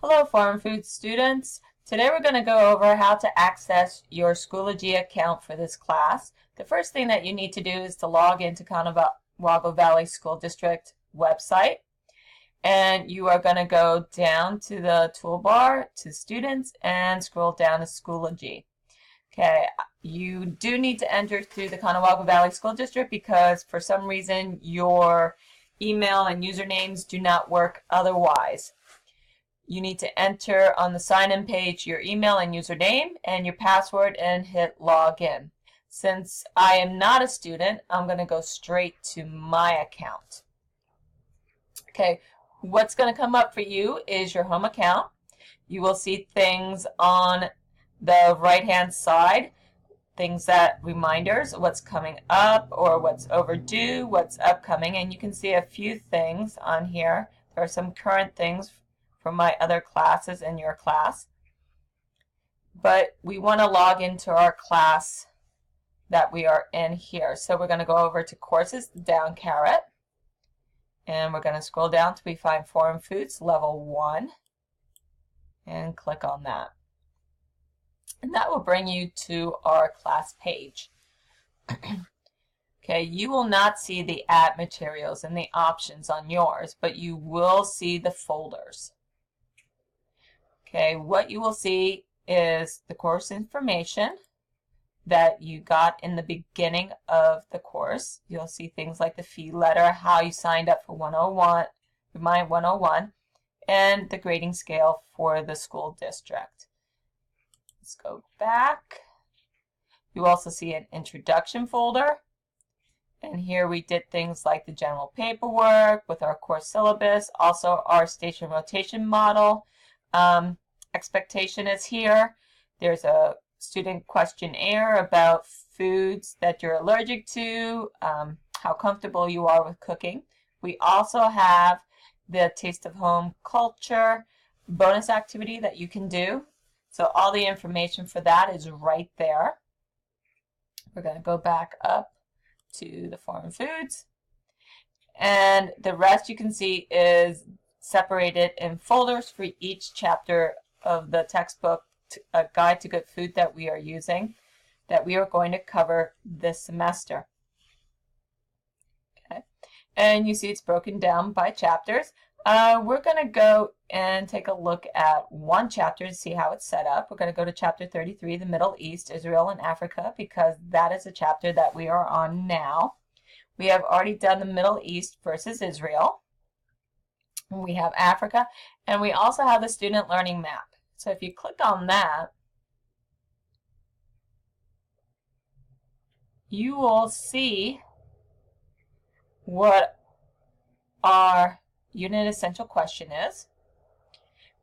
Hello Farm Food students. Today we're going to go over how to access your Schoology account for this class. The first thing that you need to do is to log into Conewago Valley School District website, and you are going to go down to the toolbar to Students and scroll down to Schoology. Okay, you do need to enter through the Conewago Valley School District because for some reason your email and usernames do not work otherwise. You need to enter on the sign-in page your email and username and your password and hit login. Since I am not a student, I'm going to go straight to my account. Okay, what's going to come up for you is your home account. You will see things on the right-hand side, things that reminders, what's coming up or what's overdue, what's upcoming, and you can see a few things on here. There are some current things from my other classes in your class, but we want to log into our class that we are in here. So we're going to go over to courses, down caret, and we're going to scroll down till we find Foreign Foods Level 1 and click on that. And that will bring you to our class page. Okay, you will not see the add materials and the options on yours, but you will see the folders. Okay, what you will see is the course information that you got in the beginning of the course. You'll see things like the fee letter, how you signed up for 101, Remind 101, and the grading scale for the school district. Let's go back. You also see an introduction folder. And here we did things like the general paperwork with our course syllabus, also our station rotation model. Expectation is here. There's a student questionnaire about foods that you're allergic to, how comfortable you are with cooking. We also have the Taste of Home Culture bonus activity that you can do. So all the information for that is right there. We're going to go back up to the Foreign Foods. And the rest you can see is separated in folders for each chapter of the textbook, A Guide to Good Food that we are using, that we are going to cover this semester. Okay, and you see it's broken down by chapters. We're going to go and take a look at one chapter to see how it's set up. We're going to go to chapter 33, the Middle East, Israel and Africa, because that is a chapter that we are on now. We have already done the Middle East versus Israel. We have Africa, and we also have the student learning map. So if you click on that, you will see what our unit essential question is.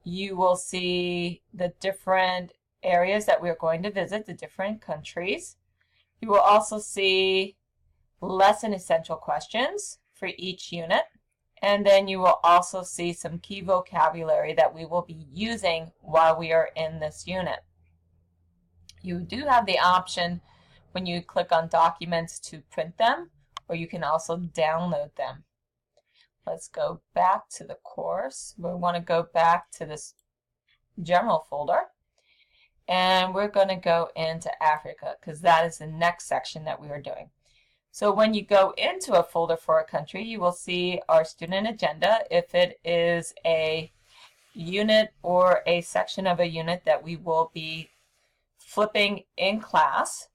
You will see the different areas that we're going to visit, the different countries. You will also see lesson essential questions for each unit. And then you will also see some key vocabulary that we will be using while we are in this unit. You do have the option when you click on documents to print them, or you can also download them. Let's go back to the course. We want to go back to this general folder, and we're going to go into Africa because that is the next section that we are doing. So when you go into a folder for a country, you will see our student agenda if it is a unit or a section of a unit that we will be flipping in class.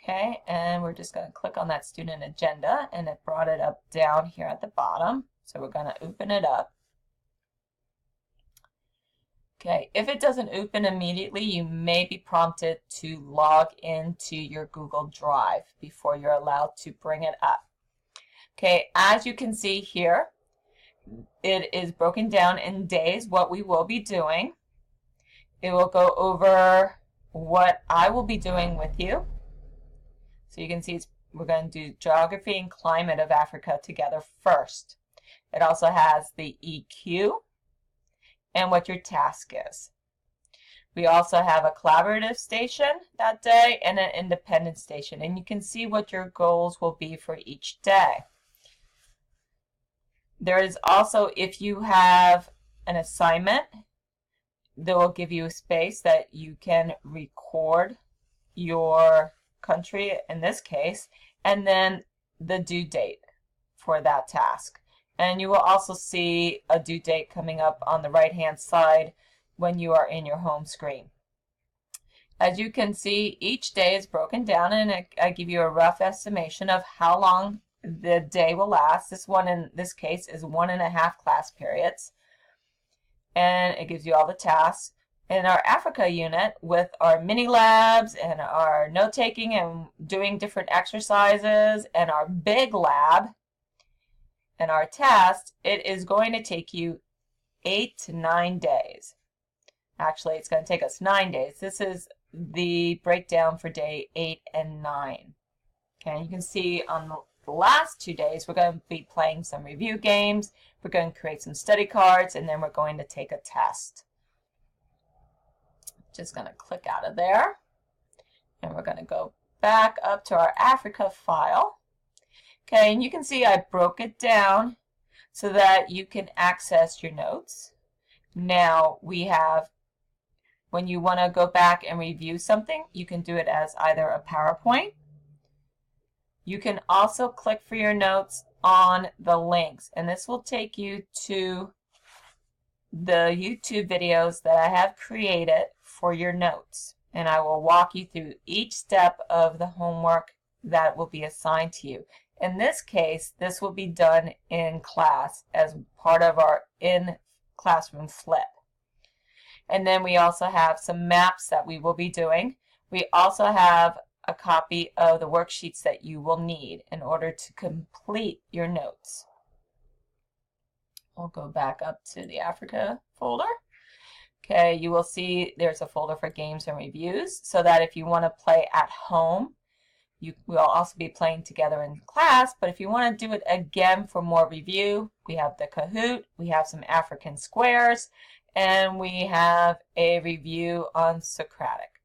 Okay, and we're just going to click on that student agenda, and it brought it up down here at the bottom. So we're going to open it up. Okay, if it doesn't open immediately, you may be prompted to log into your Google Drive before you're allowed to bring it up. Okay, as you can see here, it is broken down in days what we will be doing. It will go over what I will be doing with you. So you can see we're going to do geography and climate of Africa together first. It also has the EQ and what your task is. We also have a collaborative station that day and an independent station, and you can see what your goals will be for each day. There is also, if you have an assignment, they will give you a space that you can record your country in this case, and then the due date for that task. And you will also see a due date coming up on the right hand side when you are in your home screen. As you can see, each day is broken down, and I give you a rough estimation of how long the day will last. This one in this case is 1.5 class periods, and it gives you all the tasks. In our Africa unit, with our mini labs and our note-taking and doing different exercises and our big lab and our test, it is going to take you 8 to 9 days. Actually, it's going to take us 9 days. This is the breakdown for day 8 and 9. Okay, you can see on the last 2 days, we're going to be playing some review games, we're going to create some study cards, and then we're going to take a test. Just going to click out of there, and we're going to go back up to our Africa file. Okay, and you can see I broke it down so that you can access your notes. Now we have, when you want to go back and review something, you can do it as either a PowerPoint. You can also click for your notes on the links, and this will take you to the YouTube videos that I have created for your notes, and I will walk you through each step of the homework that will be assigned to you. In this case, this will be done in class as part of our in-classroom flip. And then we also have some maps that we will be doing. We also have a copy of the worksheets that you will need in order to complete your notes. We'll go back up to the Africa folder. Okay, you will see there's a folder for games and reviews, so that if you want to play at home, you will also be playing together in class, but if you want to do it again for more review, we have the Kahoot, we have some African squares, and we have a review on Socratic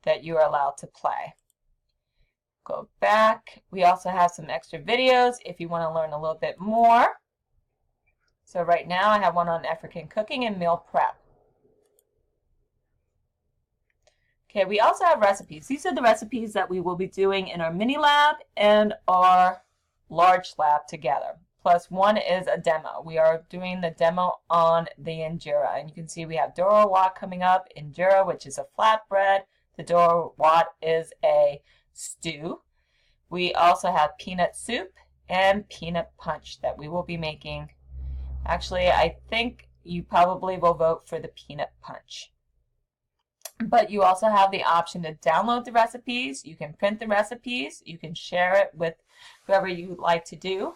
that you are allowed to play. Go back. We also have some extra videos if you want to learn a little bit more. So right now I have one on African cooking and meal prep. Okay, we also have recipes. These are the recipes that we will be doing in our mini lab and our large lab together. Plus one is a demo. We are doing the demo on the injera. And you can see we have Dora Wat coming up, injera, which is a flatbread. The Dora Wat is a stew. We also have peanut soup and peanut punch that we will be making. Actually, I think you probably will vote for the peanut punch. But you also have the option to download the recipes. You can print the recipes. You can share it with whoever you like to do.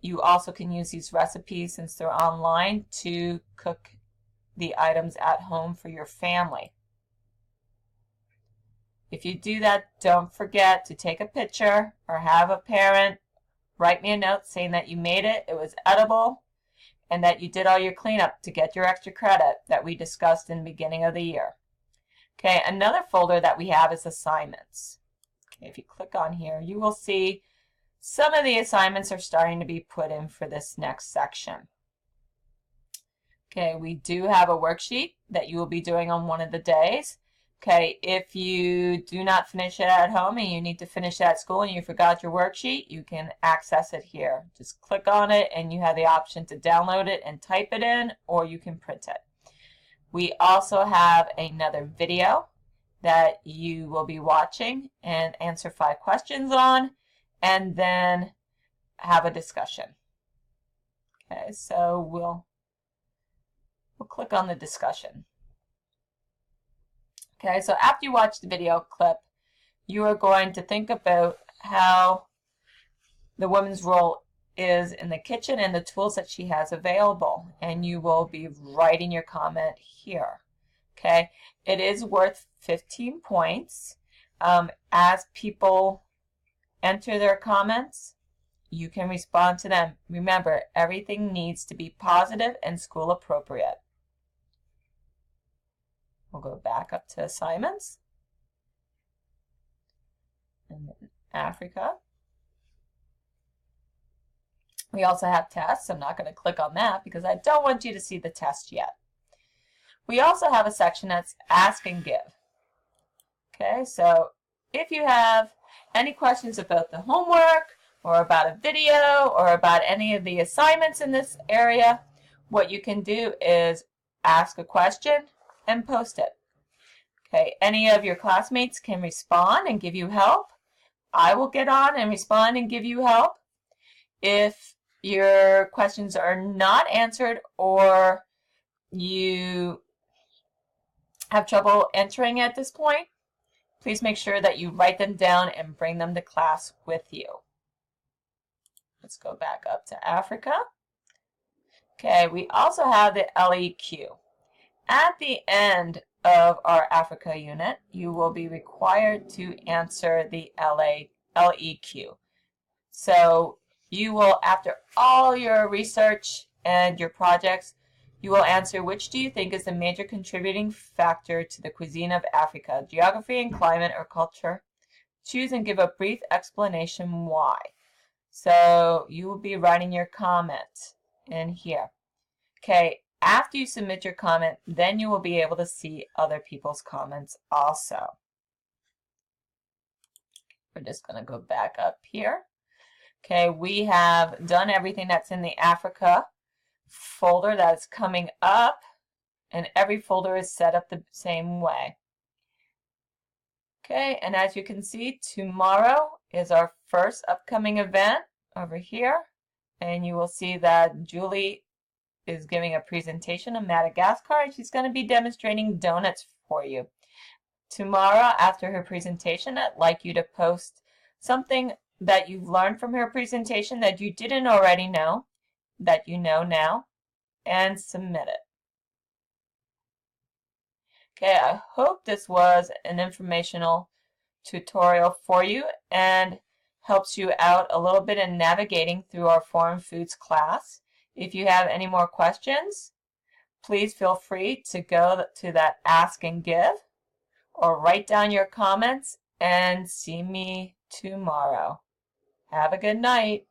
You also can use these recipes, since they're online, to cook the items at home for your family. If you do that, don't forget to take a picture or have a parent write me a note saying that you made it, it was edible, and that you did all your cleanup to get your extra credit that we discussed in the beginning of the year. Okay, another folder that we have is assignments. Okay, if you click on here, you will see some of the assignments are starting to be put in for this next section. Okay, we do have a worksheet that you will be doing on one of the days. Okay, if you do not finish it at home and you need to finish it at school and you forgot your worksheet, you can access it here. Just click on it and you have the option to download it and type it in, or you can print it. We also have another video that you will be watching and answer 5 questions on, and then have a discussion. Okay, so we'll click on the discussion. Okay, so after you watch the video clip, you are going to think about how the woman's role is in the kitchen and the tools that she has available, and you will be writing your comment here. Okay, it is worth 15 points. As people enter their comments, you can respond to them. Remember, everything needs to be positive and school appropriate. We'll go back up to assignments, and then Africa. We also have tests. I'm not going to click on that because I don't want you to see the test yet. We also have a section that's ask and give. Okay, so if you have any questions about the homework or about a video or about any of the assignments in this area, what you can do is ask a question and post it. Okay, any of your classmates can respond and give you help. I will get on and respond and give you help. If your questions are not answered or you have trouble entering at this point, please make sure that you write them down and bring them to class with you. Let's go back up to Africa. Okay, we also have the LEQ. At the end of our Africa unit, you will be required to answer the LEQ. So you will, after all your research and your projects, you will answer which do you think is the major contributing factor to the cuisine of Africa, geography and climate or culture. Choose and give a brief explanation why. So you will be writing your comment in here. Okay, after you submit your comment, then you will be able to see other people's comments also. We're just going to go back up here. Okay, we have done everything that's in the Africa folder that's coming up, and every folder is set up the same way. Okay, and as you can see, tomorrow is our first upcoming event over here, and you will see that Julie is giving a presentation of Madagascar, and she's going to be demonstrating donuts for you. Tomorrow, after her presentation, I'd like you to post something that you've learned from her presentation that you didn't already know, that you know now, and submit it. Okay, I hope this was an informational tutorial for you and helps you out a little bit in navigating through our foreign foods class. If you have any more questions, please feel free to go to that Ask and Give or write down your comments and see me tomorrow. Have a good night.